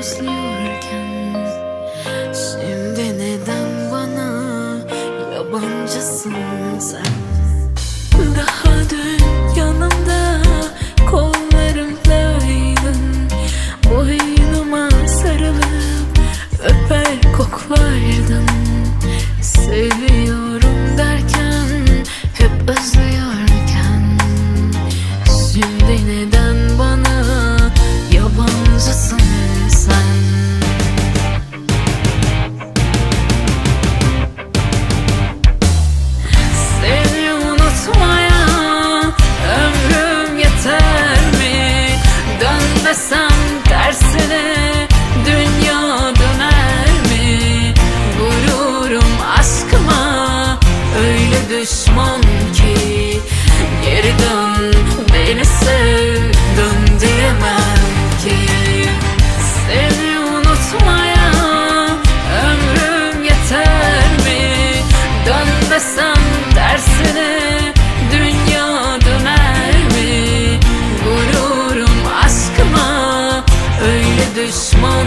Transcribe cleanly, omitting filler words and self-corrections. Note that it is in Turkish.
özlüyorken şimdi neden bana yabancısın sen? Daha dün yanımda kollarımdaydın, boynuma sarılıp öper koklardın. Seviyorum derken hep özlüyorken şimdi neden bana yabancısın sen? Seni unutmaya ömrüm yeter mi? Dön desem tersine dünya döner mi? Gururum aşkıma öyle düşman ki, geri dön beni sev, dön diyemem ki. Seni unutmaya ömrüm yeter mi? Dön desem tersine dünya döner mi? Gururum aşkıma öyle düşman